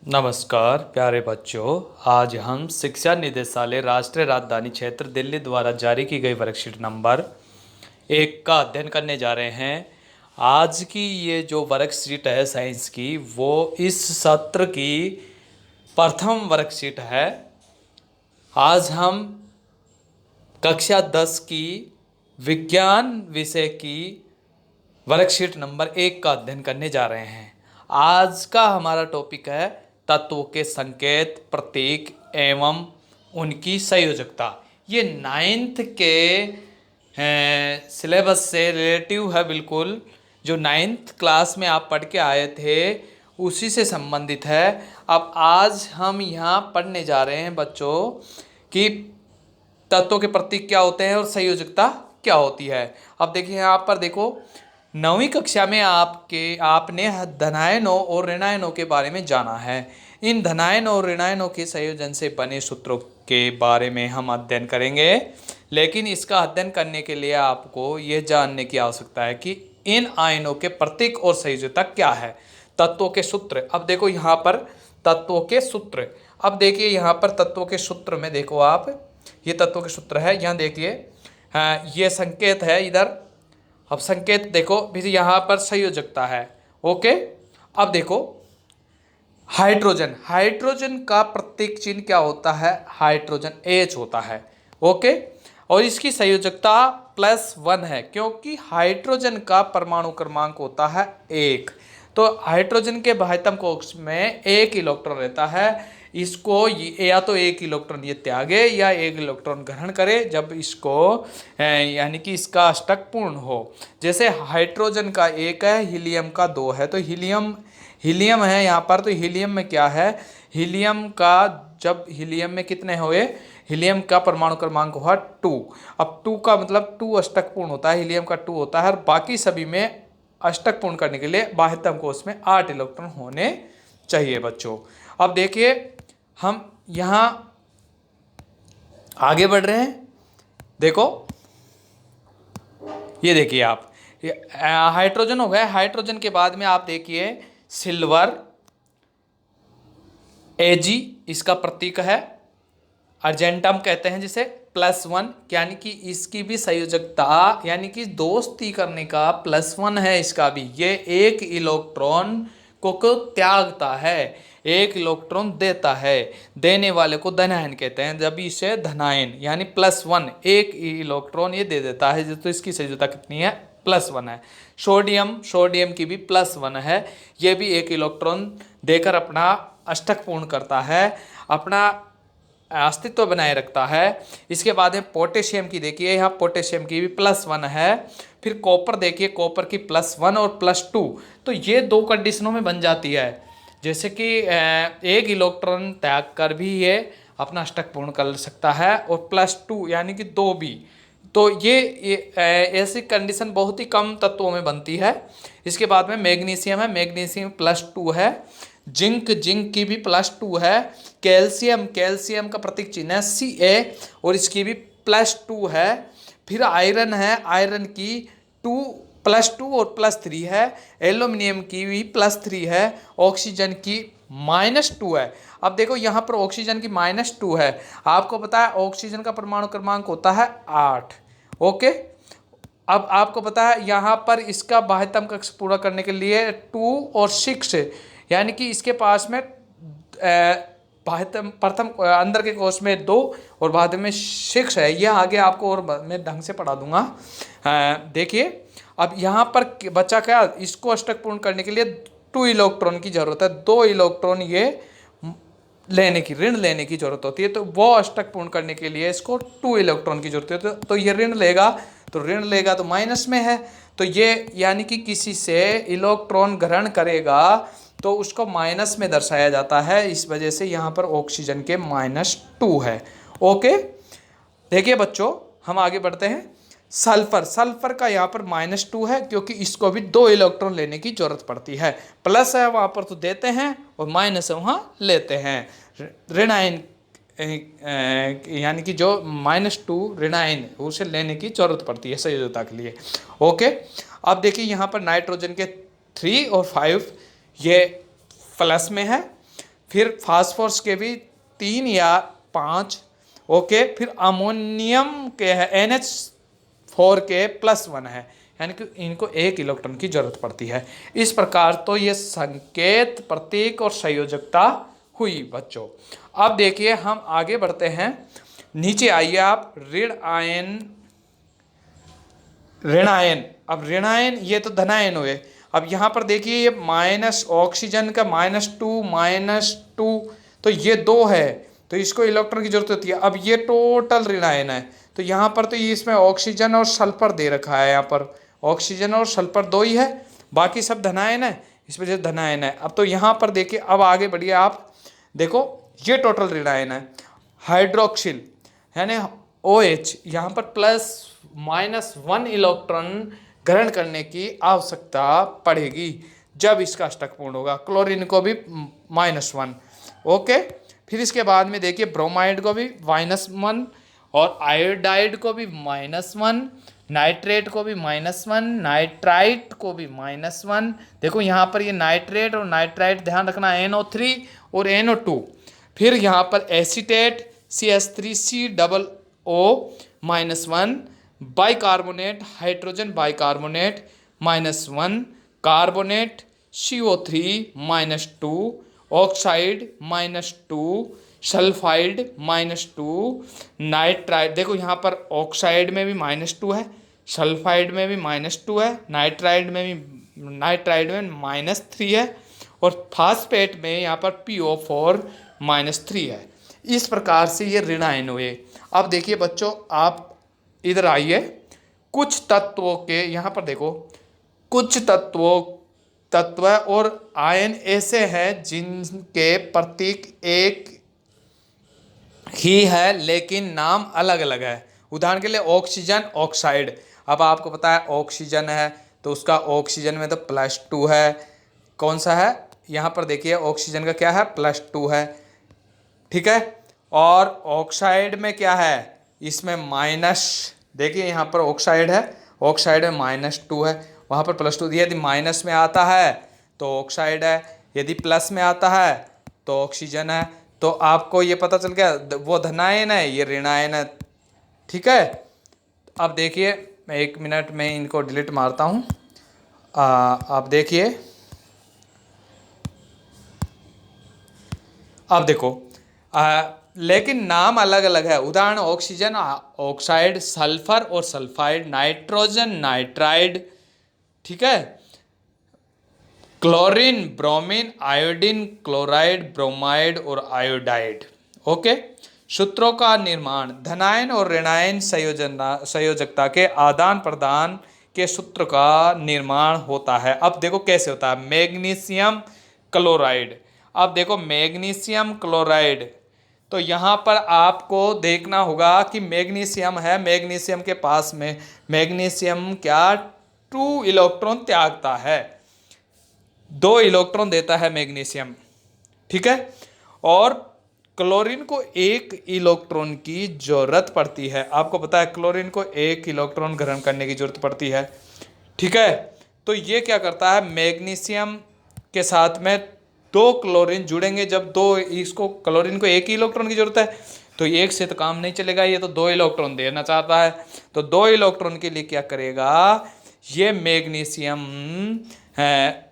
नमस्कार प्यारे बच्चों। आज हम शिक्षा निदेशालय राष्ट्रीय राजधानी क्षेत्र दिल्ली द्वारा जारी की गई वर्कशीट नंबर 1 का अध्ययन करने जा रहे हैं। आज की ये जो वर्कशीट है साइंस की, वो इस सत्र की प्रथम वर्कशीट है। आज हम कक्षा 10 की विज्ञान विषय की वर्कशीट नंबर 1 का अध्ययन करने जा रहे हैं। आज का हमारा टॉपिक है तत्वों के संकेत, प्रतीक एवं उनकी संयोजकता। ये 9th के सिलेबस से रिलेटिव है, बिल्कुल जो 9th क्लास में आप पढ़ के आए थे उसी से संबंधित है। अब आज हम यहाँ पढ़ने जा रहे हैं बच्चों कि तत्वों के प्रतीक क्या होते हैं और संयोजकता क्या होती है। अब देखिए यहाँ पर देखो, 9वीं कक्षा में आपने धनायनों और ऋणायनों के बारे में जाना है। इन धनायनों और ऋणायनों के संयोजन से बने सूत्रों के बारे में हम अध्ययन करेंगे, लेकिन इसका अध्ययन करने के लिए आपको यह जानने की आवश्यकता है कि इन आयनों के प्रतीक और संयोजकता क्या है। तत्वों के सूत्र, अब देखो यहाँ पर तत्वों के सूत्र। अब देखिए यहाँ पर तत्वों के सूत्र में देखो आप, ये तत्वों के सूत्र है। यहाँ देखिए ये संकेत है इधर। अब संकेत देखो, फिर यहाँ पर संयोजकता है। ओके, अब देखो हाइड्रोजन, हाइड्रोजन का प्रतीक चिन्ह क्या होता है? हाइड्रोजन H होता है। ओके, और इसकी संयोजकता +1 है, क्योंकि हाइड्रोजन का परमाणु क्रमांक होता है 1। तो हाइड्रोजन के बाह्यतम कक्ष में 1 इलेक्ट्रॉन रहता है। इसको या तो 1 इलेक्ट्रॉन ये त्यागे या 1 इलेक्ट्रॉन ग्रहण करे जब इसको यानी कि इसका अष्टक पूर्ण हो। जैसे हाइड्रोजन का 1 है, हीलियम का 2 है, तो हीलियम है यहाँ पर। तो हीलियम में क्या है? हीलियम का जब हीलियम में कितने हुए? हीलियम का परमाणु क्रमांक हुआ 2। अब 2 का मतलब 2 अष्टक पूर्ण होता है, हीलियम का 2 होता है। और बाकी सभी में अष्टक पूर्ण करने के लिए बाह्यतम कोश में 8 इलेक्ट्रॉन होने चाहिए बच्चों। अब देखिए हम यहाँ आगे बढ़ रहे हैं। देखो ये देखिए आप, ये हाइड्रोजन हो गया। हाइड्रोजन के बाद में आप देखिए सिल्वर Ag इसका प्रतीक है। अर्जेंटम कहते हैं जिसे +1, यानी कि इसकी भी संयोजकता यानी कि दोस्ती करने का +1 है। इसका भी ये 1 इलेक्ट्रॉन को त्यागता है, 1 इलेक्ट्रॉन देता है। देने वाले को धनायन कहते हैं, जब इसे धनायन यानी +1 1 इलेक्ट्रॉन ये दे देता है। तो इसकी संयोजकता कितनी है? +1 है। सोडियम की भी +1 है, ये भी 1 इलेक्ट्रॉन देकर अपना अष्टक पूर्ण करता है, अपना अस्तित्व बनाए रखता है। इसके बाद में पोटेशियम की देखिए, यहाँ पोटेशियम की भी +1 है। फिर कॉपर देखिए, कॉपर की +1 और +2, तो ये 2 कंडीशनों में बन जाती है। जैसे कि 1 इलेक्ट्रॉन त्याग कर भी ये अपना अष्टक पूर्ण कर सकता है, और +2 यानी कि 2 भी। तो ये ऐसी कंडीशन बहुत ही कम तत्वों में बनती है। इसके बाद में मैग्नीशियम है, मैग्नीशियम +2 है। जिंक की भी +2 है। कैल्शियम का प्रतीक चिन्ह है Ca, और इसकी भी +2 है। फिर आयरन है, आयरन की +2 और +3 है। एल्यूमिनियम की भी +3 है। ऑक्सीजन की -2 है। अब देखो यहाँ पर ऑक्सीजन की -2 है। आपको पता है ऑक्सीजन का परमाणु क्रमांक होता है 8। ओके, अब आपको पता है यहाँ पर इसका बाह्यतम कक्ष पूरा करने के लिए 2 और 6, यानी कि इसके पास में बाह्यतम प्रथम अंदर के कोश में 2 और बाद में 6 है। यह आगे आपको और मैं ढंग से पढ़ा दूंगा। देखिए अब यहाँ पर बचा क्या? इसको अष्टक पूर्ण करने के लिए 2 इलेक्ट्रॉन की जरूरत है। 2 इलेक्ट्रॉन ये ऋण लेने की जरूरत होती है। तो वो अष्टक पूर्ण करने के लिए इसको 2 इलेक्ट्रॉन की जरूरत है। तो ये ऋण लेगा तो माइनस में है। तो ये यानी कि किसी से इलेक्ट्रॉन ग्रहण करेगा तो उसको माइनस में दर्शाया जाता है। इस वजह से यहाँ पर ऑक्सीजन के -2 है। ओके, देखिए बच्चों हम आगे बढ़ते हैं। सल्फर का यहाँ पर -2 है, क्योंकि इसको भी 2 इलेक्ट्रॉन लेने की जरूरत पड़ती है। प्लस है वहाँ पर तो देते हैं, और माइनस है वहाँ लेते हैं। ऋणायन यानी कि जो -2 ऋणायन उसे लेने की जरूरत पड़ती है संयोजकता के लिए। ओके, अब देखिए यहाँ पर नाइट्रोजन के 3 और 5 ये प्लस में है। फिर फास्फोरस के भी 3 या 5, ओके। फिर अमोनियम के है NH4 के +1 है, यानी कि इनको 1 इलेक्ट्रॉन की जरूरत पड़ती है। इस प्रकार तो ये संकेत, प्रतीक और संयोजकता हुई बच्चों। अब देखिए हम आगे बढ़ते हैं, नीचे आइए आप। ऋण आयन, अब ऋण आयन ये तो धनायन हुए। अब यहाँ पर देखिए ये माइनस ऑक्सीजन का -2 तो ये 2 है, तो इसको इलेक्ट्रॉन की जरूरत होती है। अब ये टोटल ऋण आयन है, तो यहाँ पर तो ये इसमें ऑक्सीजन और सल्फर दे रखा है, यहाँ पर ऑक्सीजन और सल्फर 2 ही है, बाकी सब धनायन है, इस वजह से धनायन है। अब तो यहाँ पर देखिए, अब आगे बढ़िए आप, देखो ये टोटल ऋण आयन है। हाइड्रोक्सिल यानी OH, यहाँ पर +-1 इलेक्ट्रॉन ग्रहण करने की आवश्यकता पड़ेगी जब इसका अष्टक पूर्ण होगा। क्लोरीन को भी -1, ओके। फिर इसके बाद में देखिए ब्रोमाइड को भी -1 और आयोडाइड को भी -1, नाइट्रेट को भी -1, नाइट्राइट को भी -1। देखो यहाँ पर ये नाइट्रेट और नाइट्राइट ध्यान रखना, NO3 और NO2। फिर यहाँ पर acetate CH3COO -1, bicarbonate hydrogen bicarbonate -1, carbonate CO3 -2, oxide -2, sulphide -2, nitride, देखो यहाँ पर ऑक्साइड में भी -2 है, सल्फाइड में भी -2 है, नाइट्राइड में -3 है, और फास्फेट में यहाँ पर PO4 -3 है। इस प्रकार से ये ऋण आयन हुए। अब देखिए बच्चों, आप इधर आइए, कुछ तत्वों के यहाँ पर देखो, कुछ तत्व और आयन ऐसे हैं जिनके प्रतीक एक ही है लेकिन नाम अलग अलग है। उदाहरण के लिए ऑक्सीजन, ऑक्साइड। अब आपको पता है ऑक्सीजन है तो उसका ऑक्सीजन में तो +2 है, कौन सा है, यहाँ पर देखिए ऑक्सीजन का क्या है, +2 है, ठीक है। और ऑक्साइड में क्या है, इसमें माइनस, देखिए यहाँ पर ऑक्साइड है, ऑक्साइड में -2 है, वहाँ पर +2 दिया। यदि माइनस में आता है तो ऑक्साइड है, यदि प्लस में आता है तो ऑक्सीजन है। तो आपको ये पता चल गया, वो धनायन है, ये ऋणायन है, ठीक है। अब देखिए, मैं 1 मिनट में इनको डिलीट मारता हूँ। आप देखिए, अब देखो लेकिन नाम अलग अलग है। उदाहरण ऑक्सीजन, ऑक्साइड, सल्फर और सल्फाइड, नाइट्रोजन, नाइट्राइड, ठीक है, chlorine, bromine, iodine, chloride, bromide और आयोडाइड, ओके। सूत्रों का निर्माण, धनायन और ऋणायन संयोजकता के आदान प्रदान के सूत्र का निर्माण होता है। अब देखो कैसे होता है, मैग्नीशियम क्लोराइड। अब देखो मैग्नीशियम क्लोराइड, तो यहाँ पर आपको देखना होगा कि मैग्नीशियम है, मैग्नीशियम के पास में मैग्नीशियम क्या 2 इलेक्ट्रॉन त्यागता है, 2 इलेक्ट्रॉन देता है मैग्नीशियम, ठीक है। और क्लोरीन को 1 इलेक्ट्रॉन की जरूरत पड़ती है। आपको पता है क्लोरीन को 1 इलेक्ट्रॉन ग्रहण करने की जरूरत पड़ती है, ठीक है। तो ये क्या करता है, मैग्नीशियम के साथ में 2 क्लोरीन जुड़ेंगे। जब 2, इसको क्लोरीन को 1 ही इलेक्ट्रॉन की जरूरत है, तो 1 से तो काम नहीं चलेगा, ये तो 2 इलेक्ट्रॉन देना चाहता है। तो 2 इलेक्ट्रॉन के लिए क्या करेगा, ये मैग्नीशियम है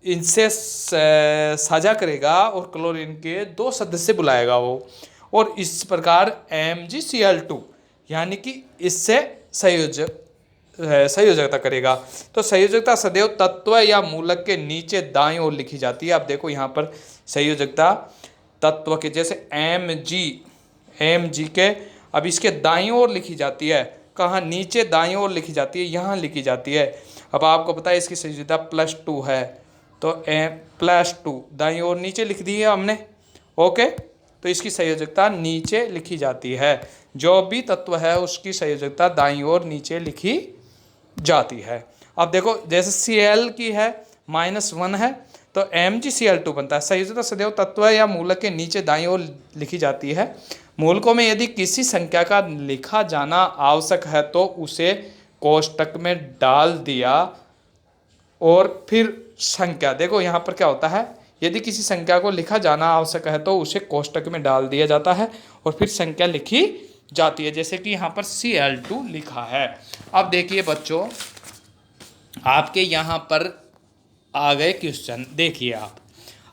इनसे साझा करेगा और क्लोरीन के 2 सदस्य बुलाएगा वो, और इस प्रकार MgCl2 यानी कि इससे संयोजकता करेगा। तो संयोजकता सदैव तत्व या मूलक के नीचे दाईं ओर लिखी जाती है। आप देखो यहाँ पर संयोजकता तत्व के जैसे Mg के, अब इसके दाईं ओर लिखी जाती है, कहाँ, नीचे दाईं ओर लिखी जाती है, यहाँ लिखी जाती है। अब आपको पता है इसकी संयोजकता +2 है, तो +2 दाईं ओर नीचे लिख दी है हमने, ओके। तो इसकी संयोजकता नीचे लिखी जाती है, जो भी तत्व है उसकी संयोजकता दाईं ओर नीचे लिखी जाती है। अब देखो जैसे Cl की है -1 है, तो MgCl2 बनता है। संयोजकता सदैव तत्व या मूलक के नीचे दाईं ओर लिखी जाती है। मूलकों में यदि किसी संख्या का लिखा जाना आवश्यक है तो उसे कोष्टक में डाल दिया और फिर संख्या, देखो यहाँ पर क्या होता है, यदि किसी संख्या को लिखा जाना आवश्यक है तो उसे कोष्टक में डाल दिया जाता है और फिर संख्या लिखी जाती है, जैसे कि यहाँ पर Cl2 लिखा है। अब देखिए बच्चों, आपके यहाँ पर आ गए क्वेश्चन, देखिए आप।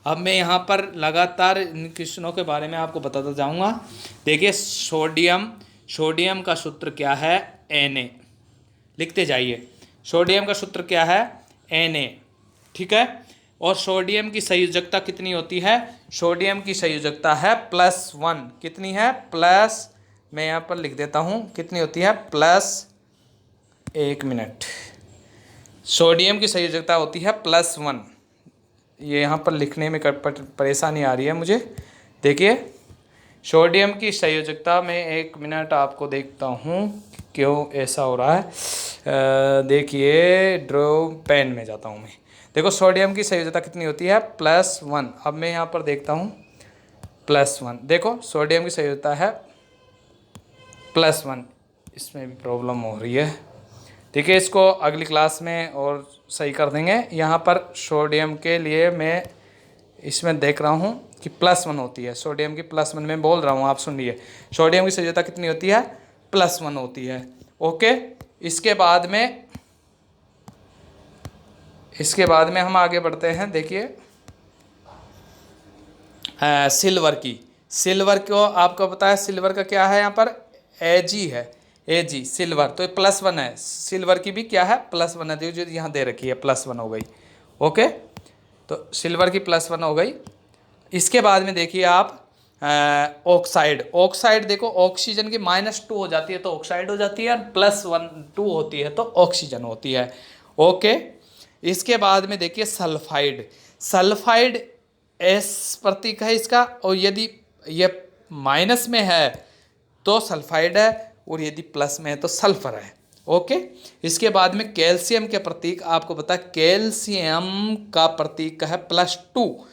अब मैं यहाँ पर लगातार इन क्वेश्चनों के बारे में आपको बताता जाऊँगा। देखिए सोडियम का सूत्र क्या है, Na, लिखते जाइए। सोडियम का सूत्र क्या है, Na, ठीक है। और सोडियम की संयोजकता कितनी होती है, सोडियम की संयोजकता है +1, कितनी है, प्लस, मैं यहाँ पर लिख देता हूँ कितनी होती है, +1 सोडियम की संयोजकता होती है +1। ये यहाँ पर लिखने में परेशानी आ रही है मुझे। देखिए सोडियम की संयोजकता में 1 मिनट आपको देखता हूँ क्यों ऐसा हो रहा है। देखिए ड्रॉ पेन में जाता हूँ मैं। देखो सोडियम की संयोजकता कितनी होती है, +1। अब मैं यहाँ पर देखता हूँ +1। देखो सोडियम की संयोजकता है +1, इसमें भी प्रॉब्लम हो रही है। ठीक है, इसको अगली क्लास में और सही कर देंगे। यहाँ पर सोडियम के लिए मैं इसमें देख रहा हूँ कि +1 होती है, सोडियम की +1 में बोल रहा हूँ, आप सुनिए। सोडियम की संयोजकता कितनी होती है, +1 होती है। ओके, इसके बाद में हम आगे बढ़ते हैं। देखिए सिल्वर को आपको पता है, सिल्वर का क्या है यहाँ पर, Ag है, Ag सिल्वर, तो ये +1 है। सिल्वर की भी क्या है, +1 है, जो यहाँ दे रखी है +1 हो गई। ओके, तो सिल्वर की +1 हो गई। इसके बाद में देखिए आप ऑक्साइड देखो, ऑक्सीजन की -2 हो जाती है तो ऑक्साइड हो जाती है, +2 होती है तो ऑक्सीजन होती है। ओके, इसके बाद में देखिए सल्फाइड S प्रतीक है इसका, और यदि ये माइनस में है तो सल्फाइड है, और यदि प्लस में है तो सल्फर है। ओके, इसके बाद में कैल्शियम के प्रतीक आपको पता है, कैल्शियम का प्रतीक है +2,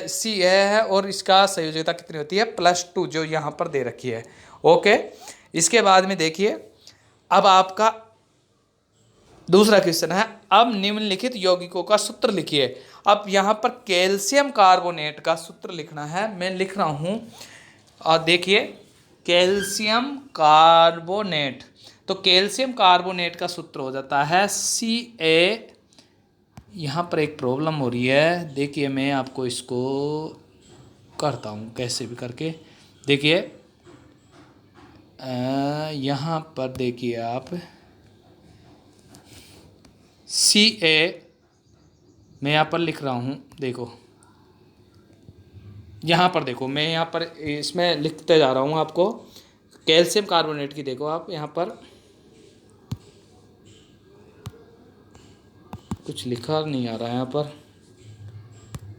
सी है, और इसका संयोजकता कितनी होती है, +2, जो यहाँ पर दे रखी है। ओके, इसके बाद में देखिए अब आपका दूसरा क्वेश्चन है, अब निम्नलिखित यौगिकों का सूत्र लिखिए। अब यहाँ पर कैल्शियम कार्बोनेट का सूत्र लिखना है, मैं लिख रहा हूँ। और देखिए कैल्शियम कार्बोनेट, तो कैल्शियम कार्बोनेट का सूत्र हो जाता है Ca। यहाँ पर एक प्रॉब्लम हो रही है, देखिए मैं आपको इसको करता हूँ कैसे भी करके। देखिए यहाँ पर देखिए आप Ca, मैं यहाँ पर लिख रहा हूँ, देखो यहाँ पर देखो, मैं यहाँ पर इसमें लिखते जा रहा हूँ आपको कैल्शियम कार्बोनेट की। देखो आप यहाँ पर कुछ लिखा नहीं आ रहा है यहाँ पर,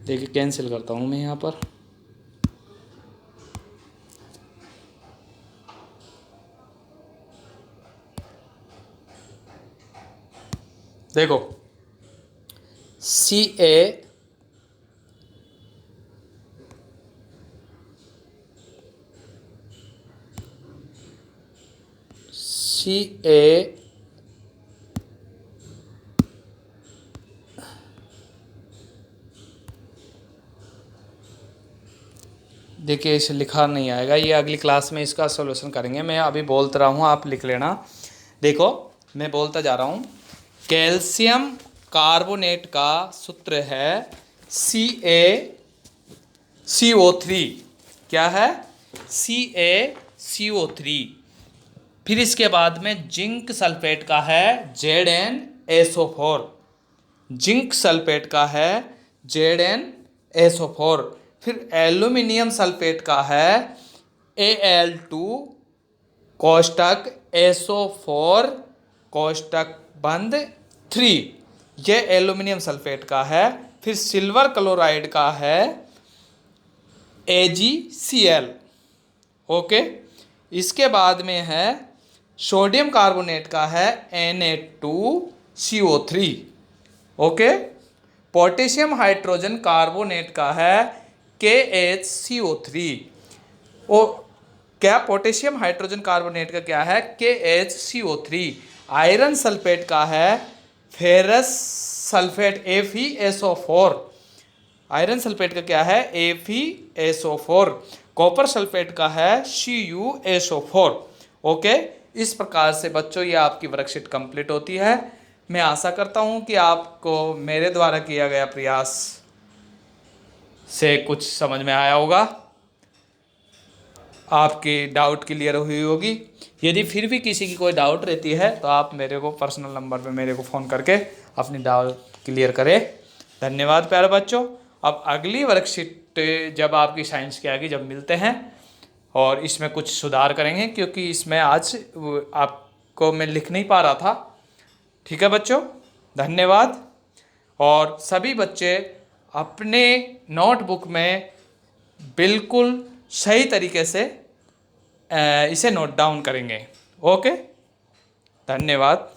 देखिए कैंसिल करता हूँ मैं यहाँ पर। देखो Ca देखिए इसे लिखा नहीं आएगा, ये अगली क्लास में इसका सॉल्यूशन करेंगे। मैं अभी बोलता रहा हूँ, आप लिख लेना। देखो मैं बोलता जा रहा हूँ, कैल्शियम कार्बोनेट का सूत्र है CaCO3, क्या है, CaCO3। फिर इसके बाद में जिंक सल्फेट का है ZnSO4, जिंक सल्फेट का है ZnSO4। फिर एल्यूमिनियम सल्फेट का है Al2 कोष्टक SO4 कोष्टक बंद 3, ये एल्यूमिनियम सल्फेट का है। फिर सिल्वर क्लोराइड का है AgCl। ओके, इसके बाद में है सोडियम कार्बोनेट का है Na2CO3। Okay, potassium hydrogen carbonate का है KHCO3। ओ क्या, पोटेशियम हाइड्रोजन कार्बोनेट का क्या है, KHCO3। आयरन सल्फेट का है ferrous sulphate FeSO4। Iron sulphate का क्या है FeSO4, कॉपर सल्फेट का है CuSO4। ओके, इस प्रकार से बच्चों ये आपकी वर्कशीट कंप्लीट होती है। मैं आशा करता हूँ कि आपको मेरे द्वारा किया गया प्रयास से कुछ समझ में आया होगा, आपकी डाउट क्लियर हुई होगी। यदि फिर भी किसी की कोई डाउट रहती है तो आप मेरे को पर्सनल नंबर पे मेरे को फ़ोन करके अपनी डाउट क्लियर करें। धन्यवाद प्यारे बच्चों। अब अगली वर्कशीट जब आपकी साइंस की आएगी, जब मिलते हैं और इसमें कुछ सुधार करेंगे, क्योंकि इसमें आज आपको मैं लिख नहीं पा रहा था। ठीक है बच्चों, धन्यवाद। और सभी बच्चे अपने नोटबुक में बिल्कुल सही तरीके से इसे नोट डाउन करेंगे। ओके, धन्यवाद।